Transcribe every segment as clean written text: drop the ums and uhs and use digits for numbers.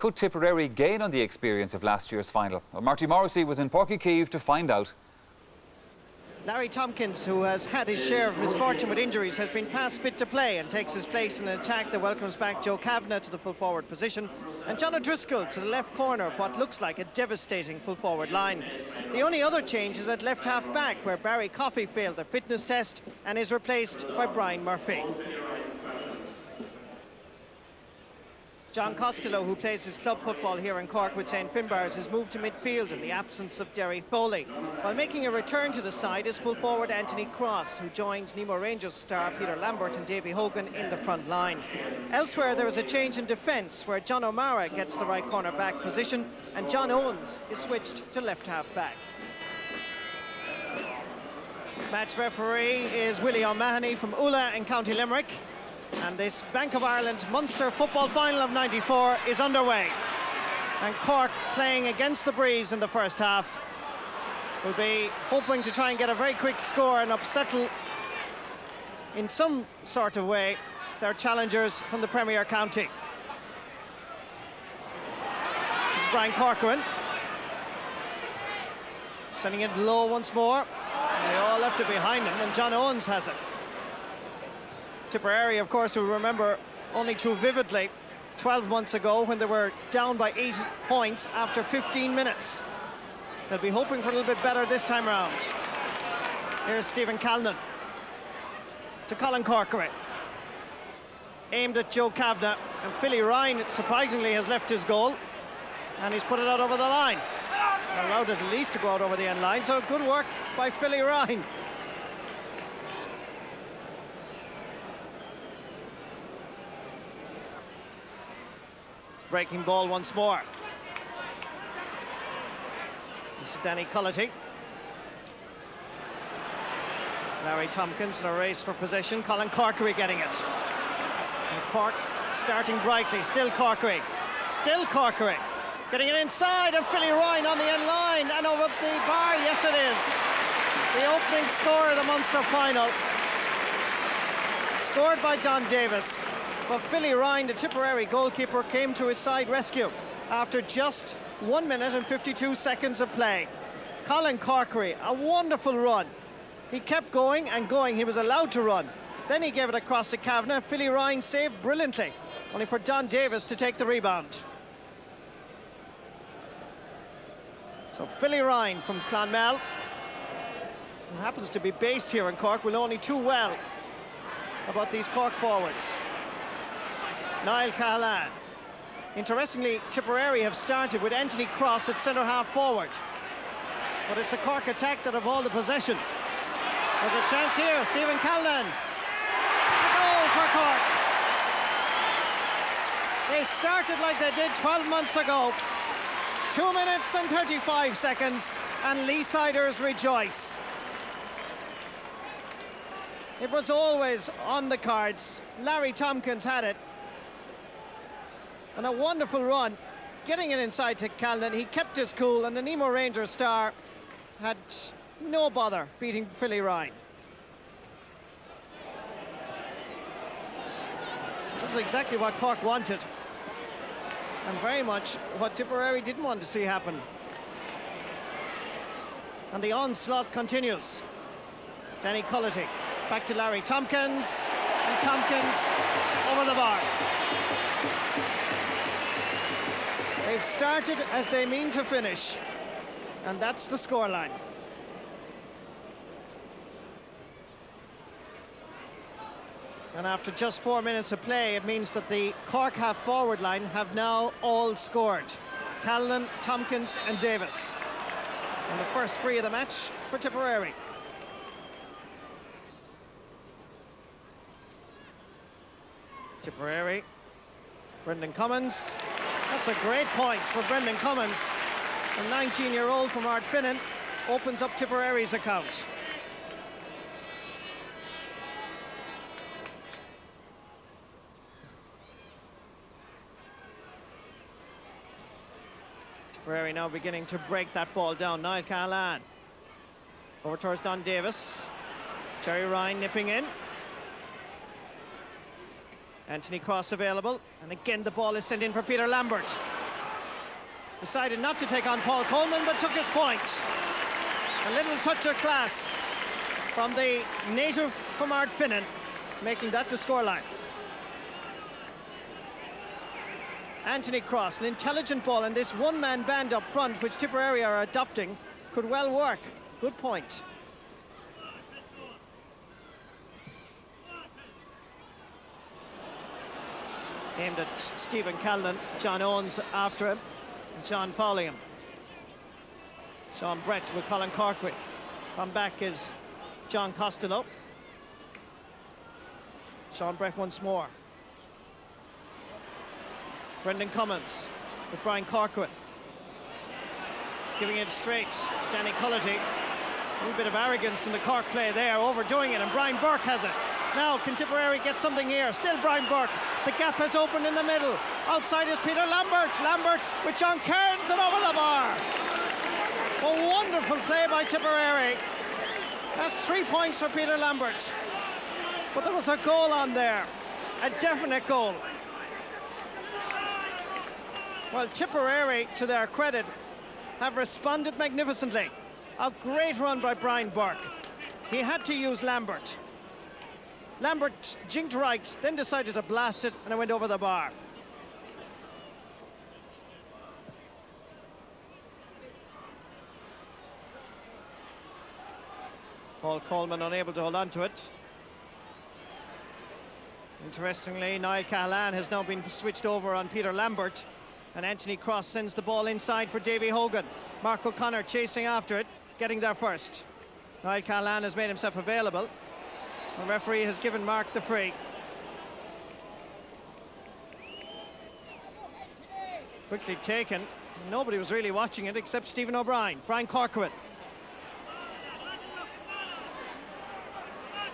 Could Tipperary gain on the experience of last year's final? Well, Marty Morrissey was in Páirc Uí Chaoimh to find out. Larry Tompkins, who has had his share of misfortune with injuries, has been past fit to play and takes his place in an attack that welcomes back Joe Kavanagh to the full forward position and John O'Driscoll to the left corner of what looks like a devastating full forward line. The only other change is at left half back, where Barry Coffey failed the fitness test and is replaced by Brian Murphy. John Costello, who plays his club football here in Cork with St Finbarrs, has moved to midfield in the absence of Derry Foley. While making a return to the side is full forward Anthony Cross, who joins Nemo Rangers star Peter Lambert and Davy Hogan in the front line. Elsewhere, there is a change in defence, where John O'Mara gets the right corner back position and John Owens is switched to left half back. Match referee is Willie O'Mahony from Ulla in County Limerick. And this Bank of Ireland Munster football final of '94 is underway. And Cork, playing against the breeze in the first half, will be hoping to try and get a very quick score and upsettle in some sort of way their challengers from the Premier County. This is Brian Corcoran, sending it low once more. They all left it behind him, and John Owens has it. Tipperary, of course, will remember only too vividly 12 months ago when they were down by 8 points after 15 minutes. They'll be hoping for a little bit better this time around. Here's Stephen Callan to Colin Corcoran. Aimed at Joe Kavanagh, and Philly Ryan, surprisingly, has left his goal, and he's put it out over the line. Allowed it at least to go out over the end line, so good work by Philly Ryan. Breaking ball once more. This is Danny Cullity. Larry Tompkins in a race for possession. Colin Corkery getting it. And Cork starting brightly. Still Corkery. Still Corkery. Getting it inside, and Philly Ryan on the end line and over the bar. Yes, it is. The opening score of the Munster final. Scored by Don Davis. But Philly Ryan, the Tipperary goalkeeper, came to his side rescue after just 1 minute and 52 seconds of play. Colin Corkery, a wonderful run. He kept going and going. He was allowed to run. Then he gave it across to Kavanagh. Philly Ryan saved brilliantly, only for Don Davis to take the rebound. So Philly Ryan from Clonmel, who happens to be based here in Cork, will know only too well about these Cork forwards. Niall Cahalane. Interestingly, Tipperary have started with Anthony Cross at centre-half forward. But it's the Cork attack that have all the possession. There's a chance here, Stephen Callan. A goal for Cork. They started like they did 12 months ago. 2 minutes and 35 seconds, and Leesiders rejoice. It was always on the cards. Larry Tompkins had it. And a wonderful run, getting it inside to Callan. He kept his cool, and the Nemo Rangers star had no bother beating Philly Ryan. This is exactly what Cork wanted, and very much what Tipperary didn't want to see happen. And the onslaught continues. Danny Cullity back to Larry Tompkins, and Tompkins over the bar. They've started as they mean to finish, and that's the scoreline. And after just 4 minutes of play, it means that the Cork half-forward line have now all scored. Callan, Tompkins and Davis. And the first free of the match for Tipperary. Tipperary, Brendan Cummins. That's a great point for Brendan Cummins. The 19-year-old from Ardfinnan opens up Tipperary's account. Tipperary now beginning to break that ball down. Niall Cahalane over towards Don Davis. Jerry Ryan nipping in. Anthony Cross available, and again the ball is sent in for Peter Lambert. Decided not to take on Paul Coleman, but took his point. A little touch of class from the native from Ardfinnan, making that the scoreline. Anthony Cross, an intelligent ball, and this one-man band up front, which Tipperary are adopting, could well work. Good point. Aimed at Stephen Callan, John Owens after him, and John following him. Sean Brett with Colin Corky. Come back is John Costello. Sean Brett once more. Brendan Cummins with Brian Corcoran. Giving it straight to Danny Cullity. A little bit of arrogance in the Cork play there, overdoing it, and Brian Burke has it. Now, can Tipperary get something here? Still Brian Burke. The gap has opened in the middle. Outside is Peter Lambert. Lambert with John Cairns and over the bar. A wonderful play by Tipperary. That's 3 points for Peter Lambert. But there was a goal on there. A definite goal. Well, Tipperary, to their credit, have responded magnificently. A great run by Brian Burke. He had to use Lambert. Lambert jinked right, then decided to blast it, and it went over the bar. Paul Coleman unable to hold on to it. Interestingly, Niall Cahalane has now been switched over on Peter Lambert, and Anthony Cross sends the ball inside for Davy Hogan. Mark O'Connor chasing after it, getting there first. Niall Cahalane has made himself available. The referee has given Mark the free. Quickly taken. Nobody was really watching it except Stephen O'Brien. Brian Corcoran.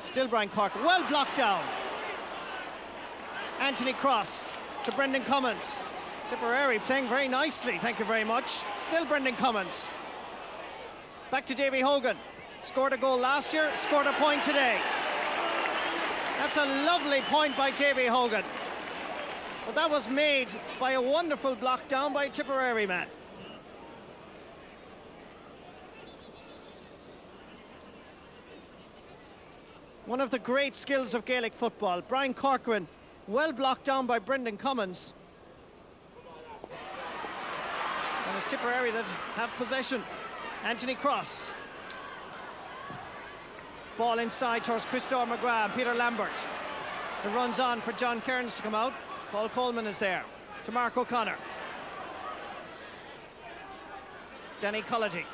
Still Brian Corcoran. Well blocked down. Anthony Cross to Brendan Cummins. Tipperary playing very nicely, thank you very much. Still Brendan Cummins. Back to Davy Hogan. Scored a goal last year, scored a point today. That's a lovely point by Davy Hogan. But that was made by a wonderful block down by a Tipperary man. One of the great skills of Gaelic football. Brian Corcoran, well blocked down by Brendan Cummins. And it's Tipperary that have possession. Anthony Cross. Ball inside towards Christopher McGrath, Peter Lambert. It runs on for John Cairns to come out. Paul Coleman is there. To Mark O'Connor. Danny Cullity.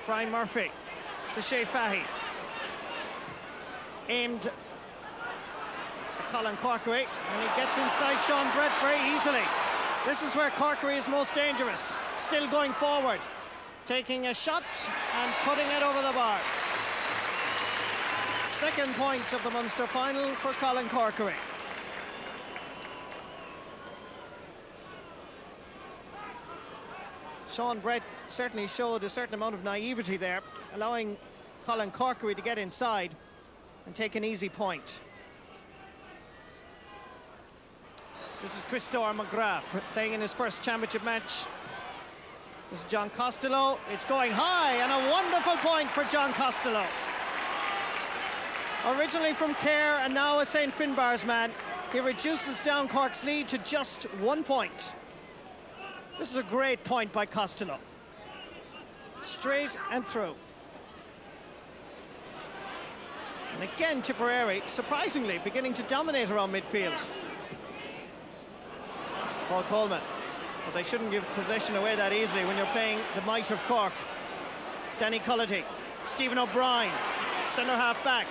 Brian Murphy. To Shea Fahy. Aimed at Colin Corkery, and he gets inside Sean Brett very easily. This is where Corkery is most dangerous. Still going forward. Taking a shot and putting it over the bar. Second point of the Munster final for Colin Corkery. Sean Brett certainly showed a certain amount of naivety there, allowing Colin Corkery to get inside and take an easy point. This is Christopher McGrath playing in his first championship match. This is John Costello. It's going high, and a wonderful point for John Costello. Originally from Kerr and now a St. Finbarr's man, he reduces down Cork's lead to just 1 point. This is a great point by Costello. Straight and through. And again, Tipperary, surprisingly, beginning to dominate around midfield. Paul Coleman. But they shouldn't give possession away that easily when you're playing the might of Cork. Danny Cullity. Stephen O'Brien. Centre half back.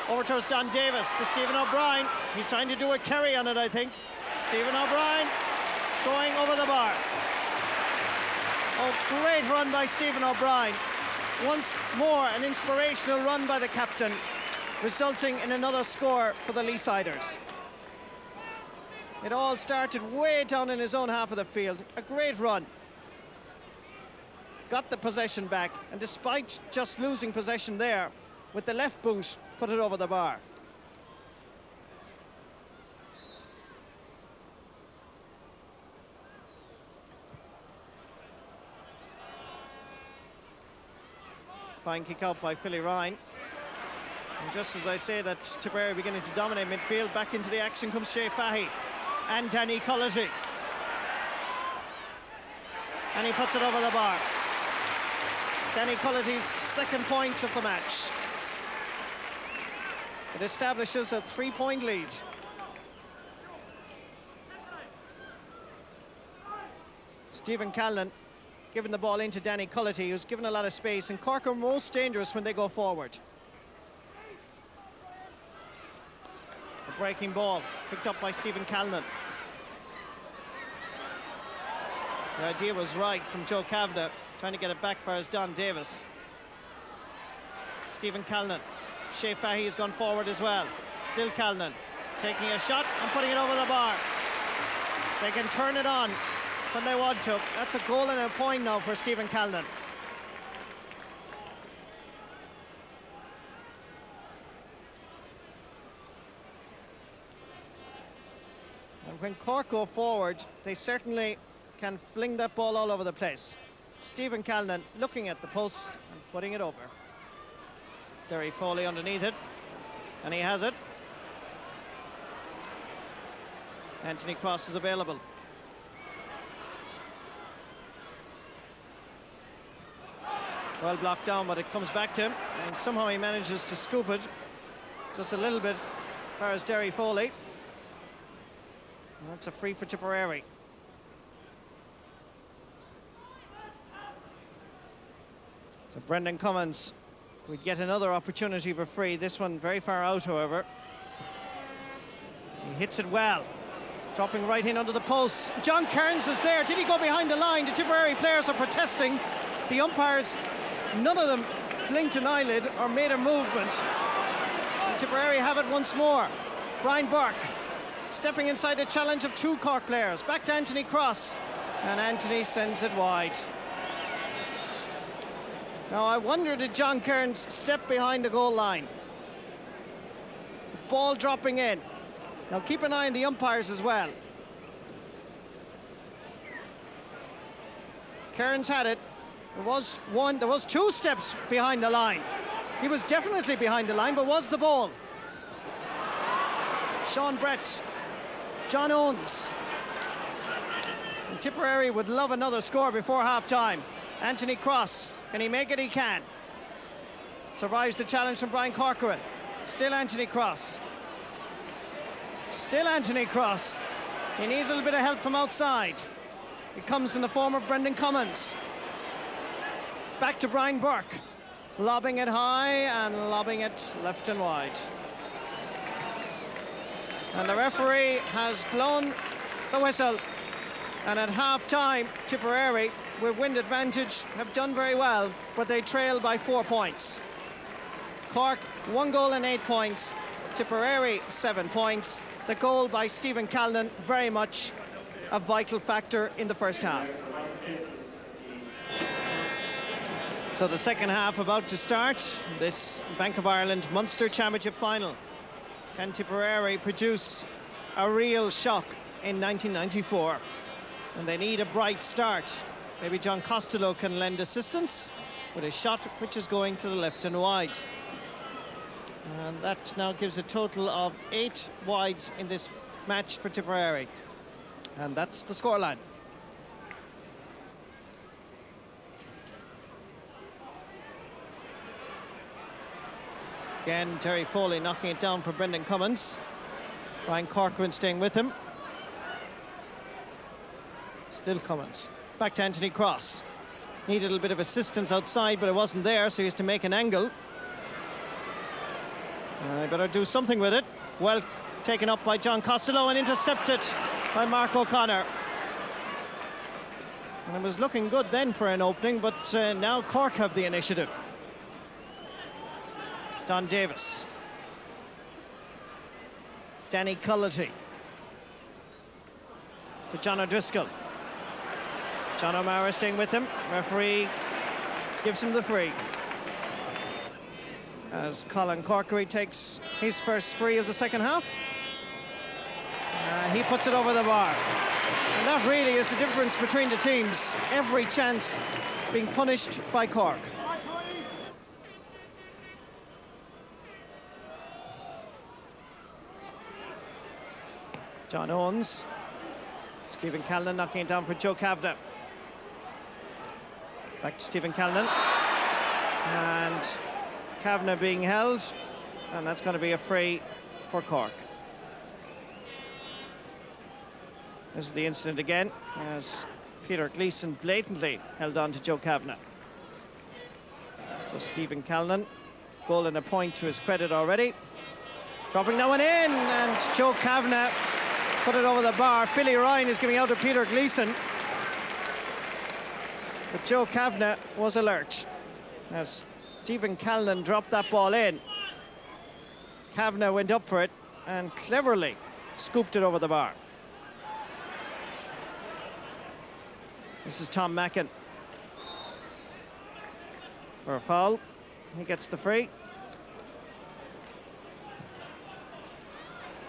Over towards Don Davis to Stephen O'Brien. He's trying to do a carry on it, I think. Stephen O'Brien going over the bar. Oh, great run by Stephen O'Brien. Once more, an inspirational run by the captain, resulting in another score for the Leesiders. It all started way down in his own half of the field. A great run. Got the possession back, and despite just losing possession there, with the left boot, put it over the bar. Fine kick out by Philly Ryan. And just as I say that Tipperary beginning to dominate midfield, back into the action comes Shea Fahy and Danny Cullity. And he puts it over the bar. Danny Cullity's second point of the match. It establishes a 3-point lead. Stephen Callan giving the ball into Danny Cullity, who's given a lot of space, and Cork are most dangerous when they go forward. A breaking ball picked up by Stephen Callan. The idea was right from Joe Kavanagh, trying to get it back for his Don Davis. Stephen Callan. Shea Fahy has gone forward as well. Still Callan taking a shot and putting it over the bar. They can turn it on when they want to. That's a goal and a point now for Stephen Callan. And when Cork go forward, they certainly can fling that ball all over the place. Stephen Callan looking at the posts and putting it over. Derry Foley underneath it, and he has it. Anthony Cross is available. Well blocked down, but it comes back to him, and somehow he manages to scoop it just a little bit as far as Derry Foley. And that's a free for Tipperary. So Brendan Cummins would get another opportunity for free. This one very far out, however. He hits it well, dropping right in under the post. John Kearns is there. Did he go behind the line? The Tipperary players are protesting. The umpires, none of them blinked an eyelid or made a movement. And Tipperary have it once more. Brian Burke stepping inside the challenge of two Cork players. Back to Anthony Cross, and Anthony sends it wide. Now, I wonder, did John Kearns step behind the goal line? The ball dropping in. Now, keep an eye on the umpires as well. Kearns had it. There was two steps behind the line. He was definitely behind the line, but was the ball? Sean Brett, John Owens. And Tipperary would love another score before half-time. Anthony Cross. Can he make it? He can. Survives the challenge from Brian Corcoran. Still Anthony Cross. Still Anthony Cross. He needs a little bit of help from outside. It comes in the form of Brendan Cummins. Back to Brian Burke. Lobbing it high and lobbing it left and wide. And the referee has blown the whistle. And at half-time, Tipperary, with wind advantage, have done very well, but they trail by 4 points. Cork, 1 goal and 8 points. Tipperary, 7 points. The goal by Stephen Callan, very much a vital factor in the first half. So the second half about to start. This Bank of Ireland Munster Championship final. Can Tipperary produce a real shock in 1994? And they need a bright start. Maybe John Costello can lend assistance with a shot which is going to the left and wide. And that now gives a total of 8 wides in this match for Tipperary. And that's the scoreline. Again, Terry Foley knocking it down for Brendan Cummins. Brian Corcoran staying with him. Still Cummins. Back to Anthony Cross. Needed a little bit of assistance outside, but it wasn't there, so he has to make an angle. I better do something with it. Well taken up by John Costello and intercepted by Mark O'Connor. And it was looking good then for an opening, but now Cork have the initiative. Don Davis. Danny Cullity. To John O'Driscoll. John O'Mara staying with him. Referee gives him the free. As Colin Corkery takes his first free of the second half. He puts it over the bar. And that really is the difference between the teams. Every chance being punished by Cork. John Owens. Stephen Callan knocking it down for Joe Kavanagh. Back to Stephen Callan. And Kavanagh being held. And that's going to be a free for Cork. This is the incident again, as Peter Gleeson blatantly held on to Joe Kavanagh. So Stephen Callan, goal and a point to his credit already. Dropping that one in, and Joe Kavanagh put it over the bar. Billy Ryan is giving out to Peter Gleeson. But Joe Kavanagh was alert as Stephen Callan dropped that ball in. Kavanagh went up for it and cleverly scooped it over the bar. This is Tom Mackin for a foul. He gets the free.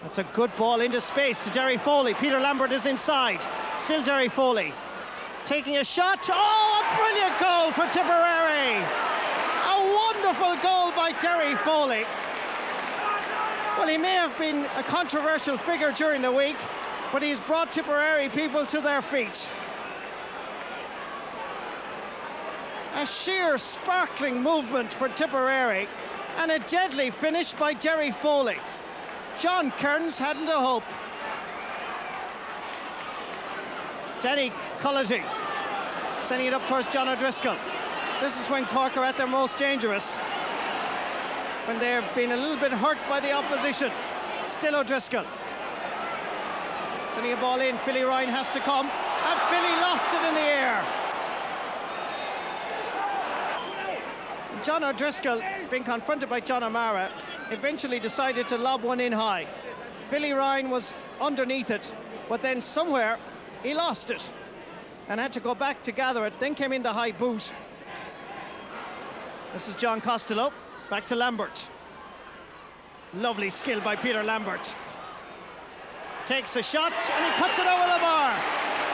That's a good ball into space to Derry Foley. Peter Lambert is inside. Still Derry Foley taking a shot. Oh, a brilliant goal for Tipperary. A wonderful goal by Derry Foley. Well, he may have been a controversial figure during the week, but he's brought Tipperary people to their feet. A sheer sparkling movement for Tipperary and a deadly finish by Derry Foley. John Kearns hadn't a hope. Denny Cullity sending it up towards John O'Driscoll. This is when Cork are at their most dangerous, when they've been a little bit hurt by the opposition. Still O'Driscoll sending a ball in. Philly Ryan has to come, and Philly lost it in the air. John O'Driscoll, being confronted by John O'Mara, eventually decided to lob one in high. Philly Ryan was underneath it, but then somewhere he lost it and had to go back to gather it, then came in the high boot. This is John Costello, back to Lambert. Lovely skill by Peter Lambert. Takes a shot and he puts it over the bar.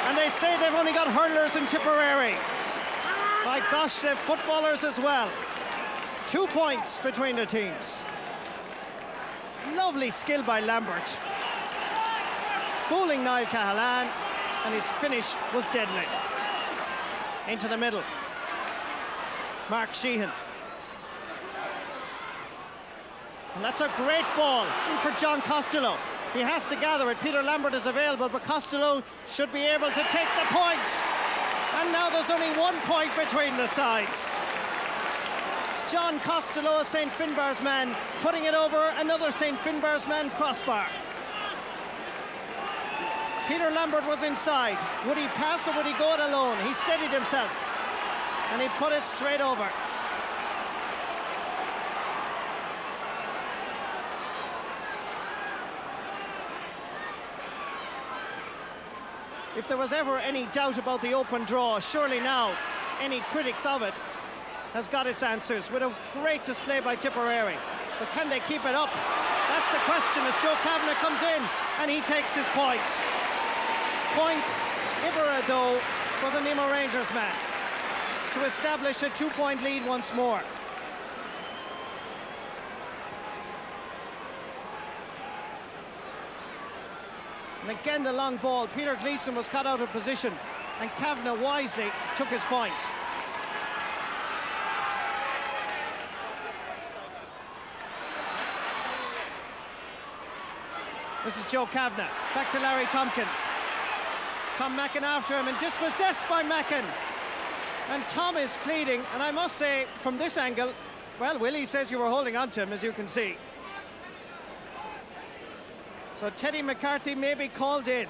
And they say they've only got hurlers in Tipperary. My gosh, they've footballers as well. 2 points between the teams. Lovely skill by Lambert, fooling Niall Cahalan, and his finish was deadly. Into the middle, Mark Sheehan. And that's a great ball in for John Costello. He has to gather it. Peter Lambert is available, but Costello should be able to take the point. And now there's only 1 point between the sides. John Costello, St. Finbarr's man, putting it over another St. Finbarr's man crossbar. Peter Lambert was inside. Would he pass or would he go it alone? He steadied himself and he put it straight over. If there was ever any doubt about the open draw, surely now any critics of it has got its answers with a great display by Tipperary. But can they keep it up? That's the question as Joe Kavanagh comes in and he takes his point. Point Ibera though for the Nemo Rangers man to establish a 2-point lead once more. And again the long ball. Peter Gleeson was cut out of position and Kavanagh wisely took his point. This is Joe Kavanagh, back to Larry Tompkins. Tom Mackin after him and dispossessed by Mackin. And Tom is pleading, and I must say, from this angle, well, Willie says you were holding on to him, as you can see. So Teddy McCarthy may be called in.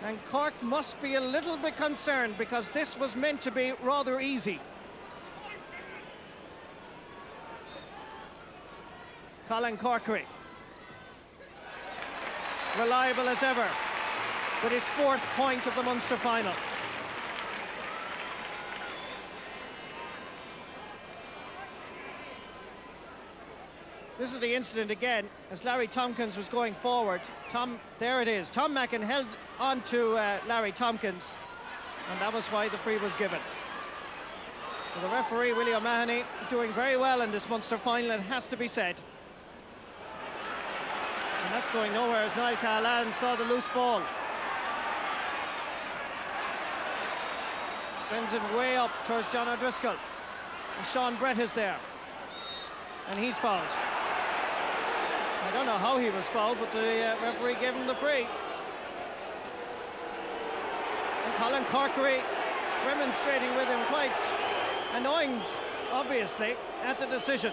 And Cork must be a little bit concerned because this was meant to be rather easy. Colin Corkery, reliable as ever, with his 4th point of the Munster final. This is the incident again, as Larry Tompkins was going forward. There it is. Tom Mackin held on to Larry Tompkins, and that was why the free was given. So the referee, Willie O'Mahony, doing very well in this Munster final, it has to be said. And that's going nowhere as Niall Callahan saw the loose ball. Sends it way up towards John O'Driscoll. And Sean Brett is there. And he's fouled. I don't know how he was fouled, but the referee gave him the free. And Colin Corkery remonstrating with him, quite annoyed, obviously, at the decision.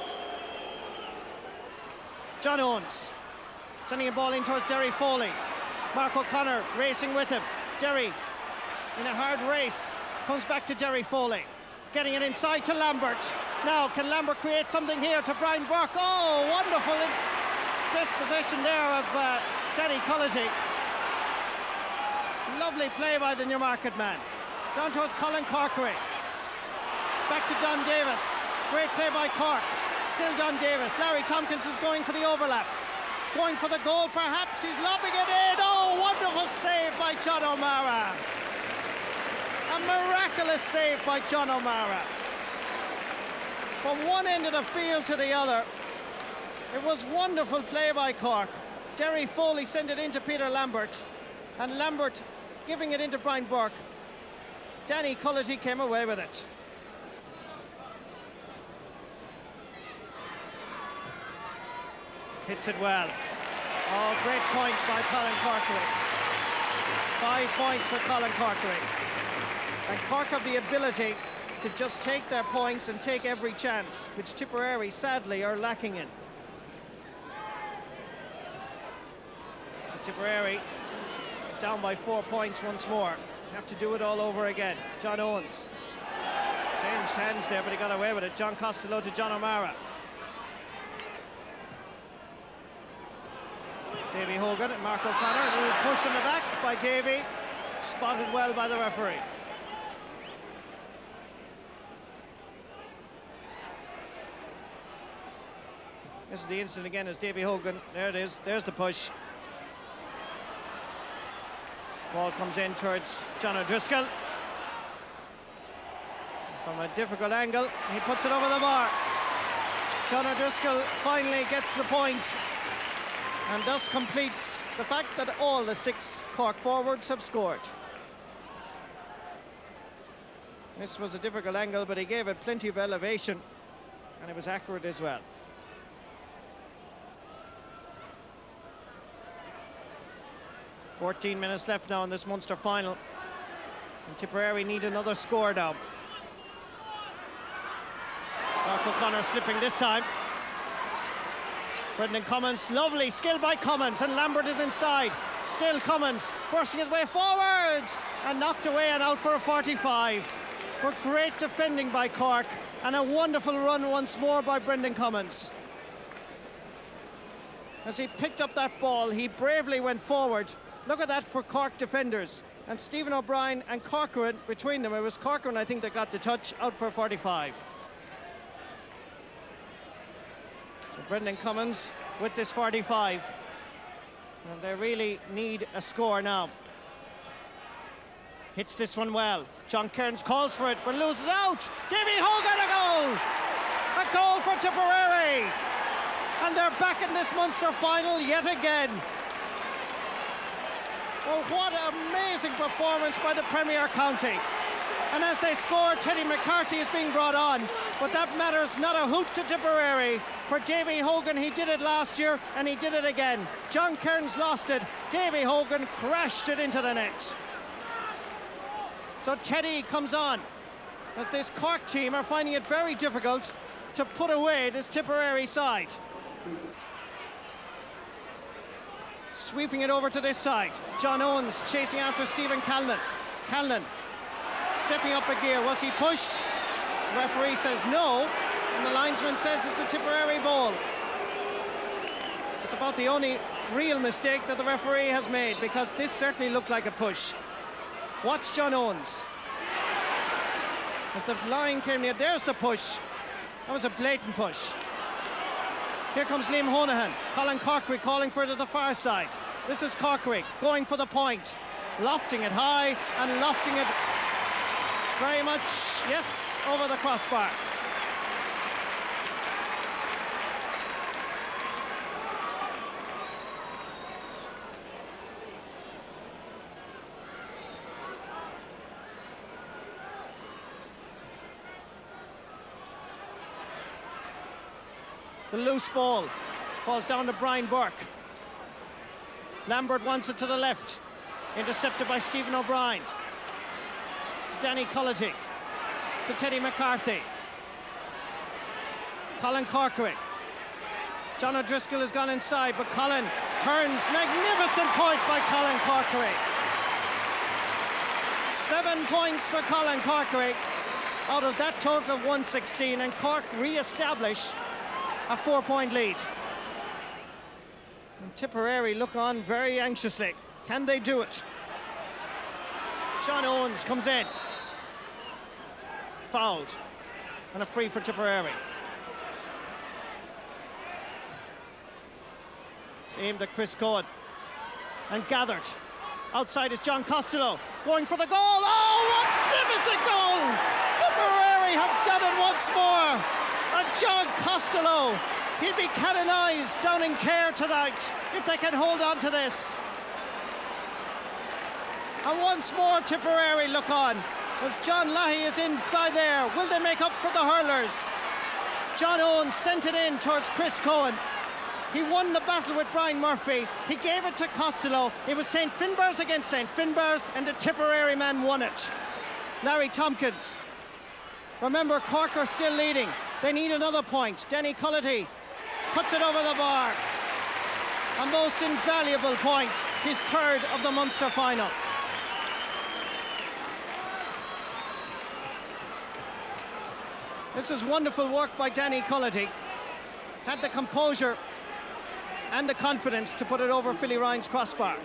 John Owens sending a ball in towards Derry Foley. Mark O'Connor racing with him. Derry in a hard race comes back to Derry Foley, getting it inside to Lambert. Now can Lambert create something here to Brian Burke? Oh, wonderful dispossession there of Danny Cullity. Lovely play by the Newmarket man. Down towards Colin Corkery. Back to Don Davis. Great play by Cork. Still Don Davis. Larry Tompkins is going for the overlap. Going for the goal, perhaps. He's lobbing it in. Oh, wonderful save by John O'Mara. A miraculous save by John O'Mara. From one end of the field to the other. It was wonderful play by Cork. Derry Foley sent it into Peter Lambert. And Lambert giving it into Brian Burke. Danny Cullity came away with it. Hits it well. Oh, great point by Colin Corkery. 5 points for Colin Corkery. And Cork have the ability to just take their points and take every chance, which Tipperary sadly are lacking in. So Tipperary down by 4 points once more. Have to do it all over again. John Owens changed hands there, but he got away with it. John Costello to John O'Mara. Davy Hogan and Mark O'Connor. A little push in the back by Davy. Spotted well by the referee. This is the incident again as Davy Hogan. There it is. There's the push. Ball comes in towards John O'Driscoll. From a difficult angle, he puts it over the bar. John O'Driscoll finally gets the point and thus completes the fact that all the 6 Cork forwards have scored. This was a difficult angle, but he gave it plenty of elevation and it was accurate as well. "14 minutes left now in this Munster final. And Tipperary need another score now. Mark O'Connor slipping this time. Brendan Cummins, lovely skill by Cummins, and Lambert is inside. Still Cummins, bursting his way forward, and knocked away and out for a 45. For great defending by Cork, and a wonderful run once more by Brendan Cummins. As he picked up that ball, he bravely went forward. Look at that for Cork defenders. And Stephen O'Brien and Corcoran, between them, it was Corcoran, I think, that got the touch, out for 45. So Brendan Cummins with this 45. And they really need a score now. Hits this one well. John Kearns calls for it, but loses out. Davy Hogan, a goal! A goal for Tipperary! And they're back in this Munster final yet again. Oh, what an amazing performance by the Premier County. And as they score, Teddy McCarthy is being brought on. But that matters not a hoot to Tipperary. For Davy Hogan, he did it last year, and he did it again. John Kearns lost it. Davy Hogan crashed it into the net. So Teddy comes on, as this Cork team are finding it very difficult to put away this Tipperary side. Sweeping it over to this side. John Owens chasing after Stephen Callan. Callan stepping up a gear. Was he pushed? The referee says no, and the linesman says it's a Tipperary ball. It's about the only real mistake that the referee has made, because this certainly looked like a push. Watch John Owens. As the line came near, there's the push. That was a blatant push. Here comes Liam Honohan. Colin Corkery calling for it at the far side. This is Corkery going for the point. Lofting it high and lofting it very much, yes, over the crossbar. The loose ball falls down to Brian Burke. Lambert wants it to the left. Intercepted by Stephen O'Brien. To Danny Cullity. To Teddy McCarthy. Colin Corcoran. John O'Driscoll has gone inside, but Colin turns. Magnificent point by Colin Corcoran. 7 points for Colin Corcoran out of that total of 116, and Cork re-establish a 4-point lead. And Tipperary look on very anxiously. Can they do it? Sean Owens comes in. Fouled. And a free for Tipperary. It's aimed at Chris Cohen. And gathered. Outside is John Costello. Going for the goal. Oh, magnificent goal! Tipperary have done it once more. And John Costello. He'll be canonised down in Care tonight if they can hold on to this. And once more Tipperary look on as John Leahy is inside there. Will they make up for the hurlers? John Owens sent it in towards Chris Cohen. He won the battle with Brian Murphy. He gave it to Costello. It was St. Finbarr's against St. Finbarr's, and the Tipperary man won it. Larry Tompkins. Remember, Cork are still leading. They need another point. Danny Cullity puts it over the bar. A most invaluable point. His third of the Munster final. This is wonderful work by Danny Cullity. Had the composure and the confidence to put it over Philly Ryan's crossbar.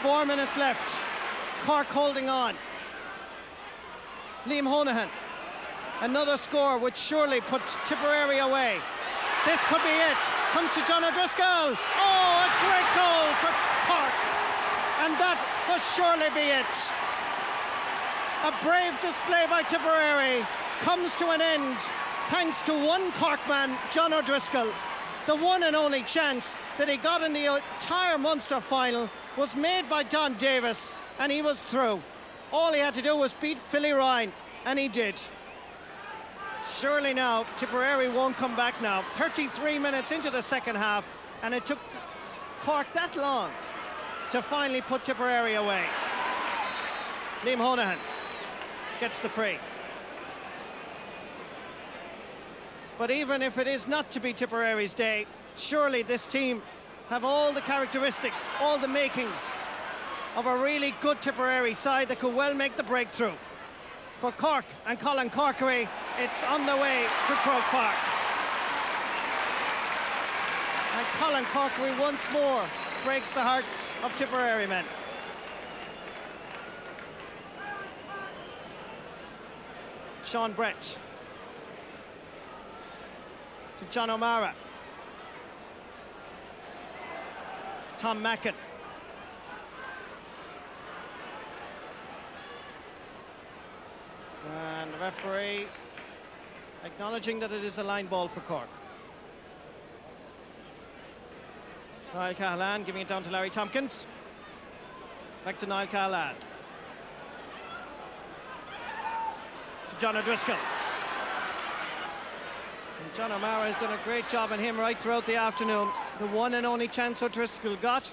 4 minutes left. Cork holding on. Liam Honohan. Another score which surely puts Tipperary away. This could be it. Comes to John O'Driscoll. Oh, a great goal for Cork. And that must surely be it. A brave display by Tipperary comes to an end thanks to one Cork man, John O'Driscoll. The one and only chance that he got in the entire Munster final was made by Don Davis, and he was through. All he had to do was beat Philly Ryan, and he did. Surely now, Tipperary won't come back now. 33 minutes into the second half, and it took Cork that long to finally put Tipperary away. Liam Honohan gets the free. But even if it is not to be Tipperary's day, surely this team have all the characteristics, all the makings of a really good Tipperary side that could well make the breakthrough. For Cork and Colin Corcoran, it's on the way to Croke Park. And Colin Corcoran once more breaks the hearts of Tipperary men. Sean Brett to John O'Mara. Tom Mackin. And the referee acknowledging that it is a line ball for Cork. Niall Cahalane giving it down to Larry Tompkins. Back to Niall Cahalane. To John O'Driscoll. And John O'Mara has done a great job on him right throughout the afternoon. The one and only chance O'Driscoll got,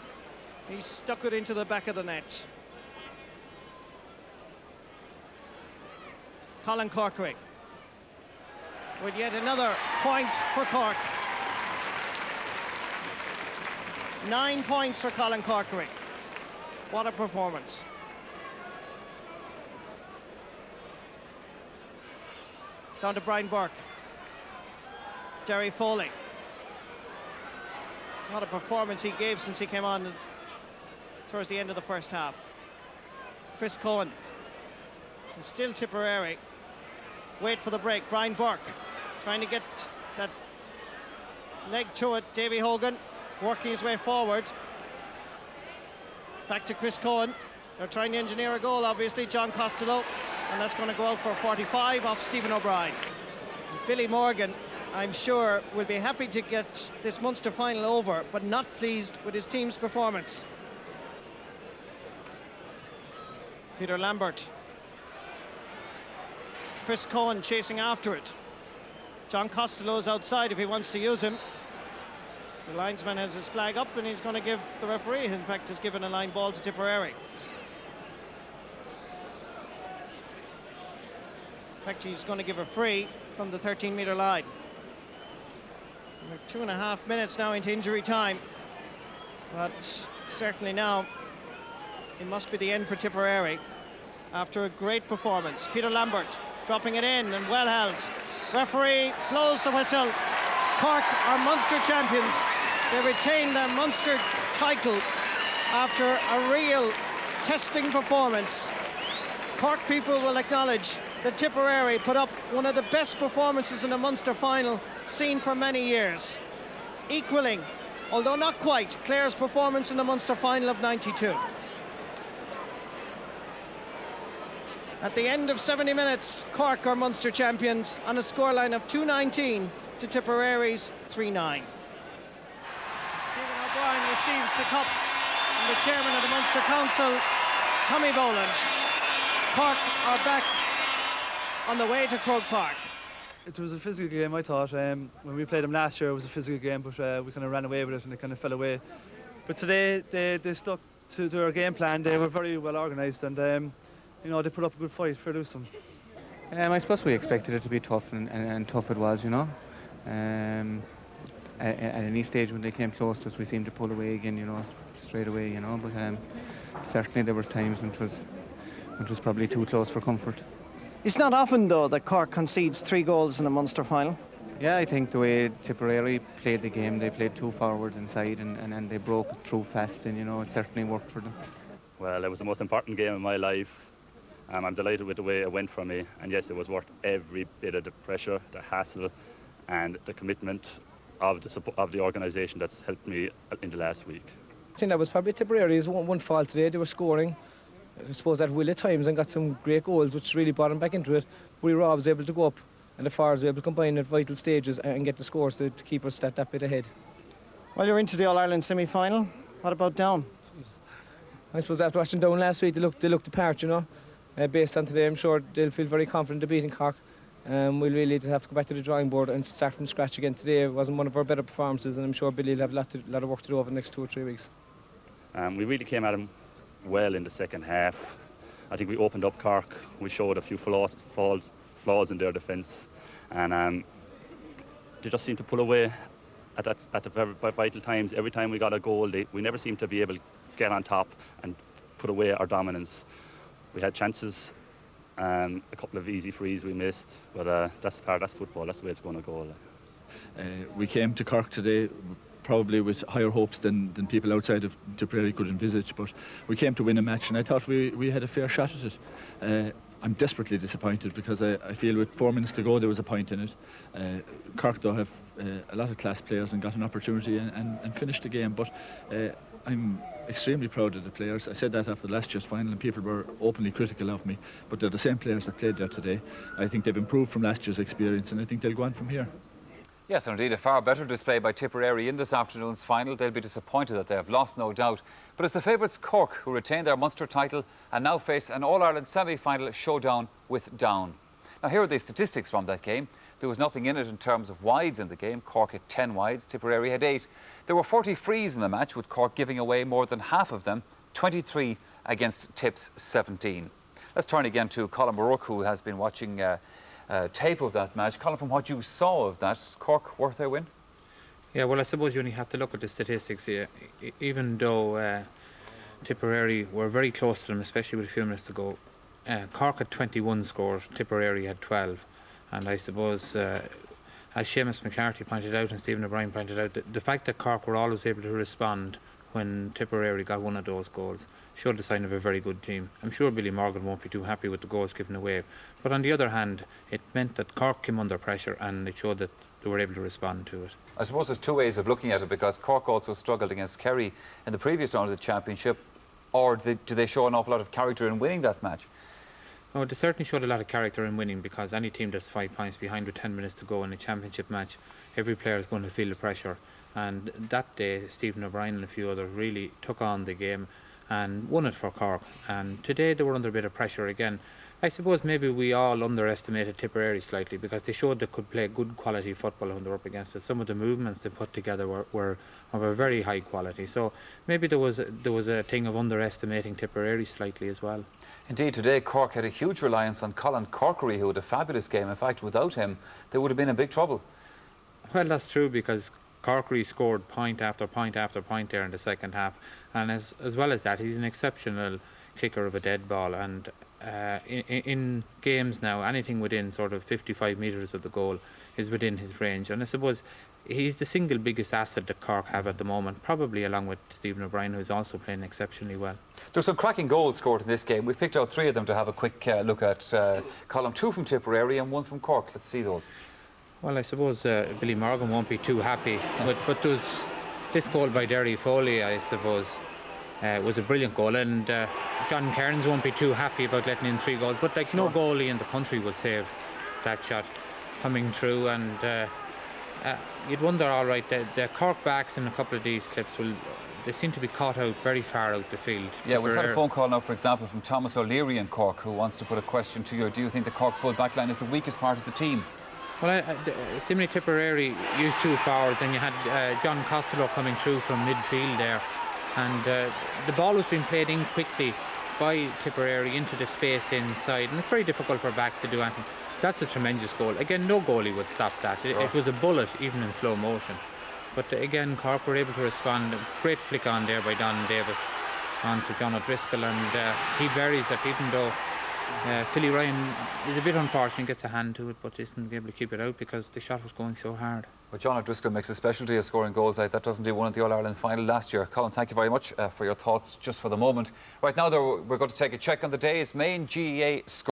he stuck it into the back of the net. Colin Corcoran with yet another point for Cork. 9 points for Colin Corcoran. What a performance. Down to Brian Burke. Derry Foley. What a performance he gave since he came on towards the end of the first half. Chris Cohen. And still Tipperary. Wait for the break. Brian Burke trying to get that leg to it. Davy Hogan working his way forward. Back to Chris Cohen. They're trying to engineer a goal, obviously. John Costello. And that's going to go out for 45 off Stephen O'Brien. Billy Morgan, I'm sure, will be happy to get this Munster final over, but not pleased with his team's performance. Peter Lambert. Chris Cohen chasing after it. John Costello's outside if he wants to use him. The linesman has his flag up and he's going to give the referee, in fact, has given a line ball to Tipperary. In fact, he's going to give a free from the 13-metre line. We're 2.5 minutes now into injury time. But certainly now, it must be the end for Tipperary after a great performance. Peter Lambert dropping it in and well held. Referee blows the whistle. Cork are Munster champions. They retain their Munster title after a real testing performance. Cork people will acknowledge that Tipperary put up one of the best performances in a Munster final seen for many years, equalling, although not quite, Clare's performance in the Munster final of '92. At the end of 70 minutes, Cork are Munster champions on a scoreline of 2-19 to Tipperary's 3-9. Stephen O'Brien receives the cup from the chairman of the Munster Council, Tommy Boland. Cork are back on the way to Croke Park. It was a physical game, I thought. When we played them last year, it was a physical game, but we kind of ran away with it and it kind of fell away. But today, they stuck to their game plan. They were very well organised and you know, they put up a good fight for Lewis. I suppose we expected it to be tough, and tough it was, you know. At any stage when they came close to us, we seemed to pull away again, you know, straight away, you know. But certainly there was times when it was probably too close for comfort. It's not often, though, that Cork concedes 3 goals in a Munster final. Yeah, I think the way Tipperary played the game, they played 2 forwards inside and they broke it through fast, and, you know, it certainly worked for them. Well, it was the most important game of my life. I'm delighted with the way it went for me, and yes, it was worth every bit of the pressure, the hassle and the commitment of the organisation that's helped me in the last week. I think that was probably Tipperary's one fault today. They were scoring, I suppose, at will at times and got some great goals, which really brought them back into it. But Rob was able to go up and the forwards were able to combine at vital stages and get the scores to keep us that bit ahead. Well, you're into the All-Ireland semi-final. What about Down? I suppose after watching Down last week, they looked the part, you know. Based on today, I'm sure they'll feel very confident of beating Cork. We'll really just have to go back to the drawing board and start from scratch again today. It wasn't one of our better performances, and I'm sure Billy will have a lot of work to do over the next 2 or 3 weeks. We really came at him well in the second half. I think we opened up Cork. We showed a few flaws in their defence, and they just seemed to pull away at the very vital times. Every time we got a goal, we never seemed to be able to get on top and put away our dominance. We had chances, a couple of easy frees we missed, but that's football. That's the way it's going to go. We came to Cork today probably with higher hopes than people outside of Tipperary could envisage, but we came to win a match and I thought we had a fair shot at it. I'm desperately disappointed because I feel with 4 minutes to go there was a point in it. Cork though have a lot of class players and got an opportunity and finished the game, but I'm extremely proud of the players. I said that after the last year's final and people were openly critical of me, but they're the same players that played there today. I think they've improved from last year's experience and I think they'll go on from here. Yes, and indeed a far better display by Tipperary in this afternoon's final. They'll be disappointed that they have lost, no doubt. But it's the favourites Cork who retain their Munster title and now face an All-Ireland semi-final showdown with Down. Now here are the statistics from that game. There was nothing in it in terms of wides in the game. Cork had 10 wides, Tipperary had 8. There were 40 frees in the match, with Cork giving away more than half of them, 23 against Tip's 17. Let's turn again to Colin O'Rourke, who has been watching tape of that match. Colin, from what you saw of that, is Cork worth their win? Yeah, well, I suppose you only have to look at the statistics here. Even though Tipperary were very close to them, especially with a few minutes to go, Cork had 21 scores, Tipperary had 12. And I suppose, as Seamus McCarthy pointed out and Stephen O'Brien pointed out, the fact that Cork were always able to respond when Tipperary got one of those goals showed the sign of a very good team. I'm sure Billy Morgan won't be too happy with the goals given away, but on the other hand, it meant that Cork came under pressure and it showed that they were able to respond to it. I suppose there's 2 ways of looking at it, because Cork also struggled against Kerry in the previous round of the championship, or do they show an awful lot of character in winning that match? No, they certainly showed a lot of character in winning, because any team that's 5 points behind with 10 minutes to go in a championship match, every player is going to feel the pressure. And that day, Stephen O'Brien and a few others really took on the game and won it for Cork. And today they were under a bit of pressure again. I suppose maybe we all underestimated Tipperary slightly because they showed they could play good quality football when they were up against us. Some of the movements they put together were of a very high quality. So maybe there was a thing of underestimating Tipperary slightly as well. Indeed, today Cork had a huge reliance on Colin Corkery, who had a fabulous game. In fact, without him, they would have been in big trouble. Well, that's true because Corkery scored point after point after point there in the second half, and as well as that, he's an exceptional kicker of a dead ball. And in games now, anything within sort of 55 metres of the goal is within his range. And I suppose he's the single biggest asset that Cork have at the moment, probably along with Stephen O'Brien, who's also playing exceptionally well. There's some cracking goals scored in this game. We picked out 3 of them to have a quick look at. Column 2 from Tipperary and 1 from Cork. Let's see those. Well, I suppose Billy Morgan won't be too happy, but there's this goal by Derry Foley, I suppose, was a brilliant goal, and John Cairns won't be too happy about letting in 3 goals, but like no goalie in the country would save that shot coming through. And you'd wonder, all right, the Cork backs in a couple of these clips they seem to be caught out very far out the field. Yeah, we've had a phone call now, for example, from Thomas O'Leary in Cork, who wants to put a question to you. Do you think the Cork full back line is the weakest part of the team? Well, similarly, Tipperary used 2 forwards, and you had John Costello coming through from midfield there, and the ball was being played in quickly by Tipperary into the space inside, and it's very difficult for backs to do anything. That's a tremendous goal. Again, no goalie would stop that. Sure. It was a bullet, even in slow motion. But again, Cork were able to respond. A great flick on there by Don Davis on to John O'Driscoll, and he buries it, even though Philly Ryan is a bit unfortunate, gets a hand to it, but isn't able to keep it out because the shot was going so hard. Well, John O'Driscoll makes a specialty of scoring goals like that, doesn't he? Won at the All-Ireland final last year. Colin, thank you very much for your thoughts just for the moment. Right now, though, we're going to take a check on the day's main GAA score.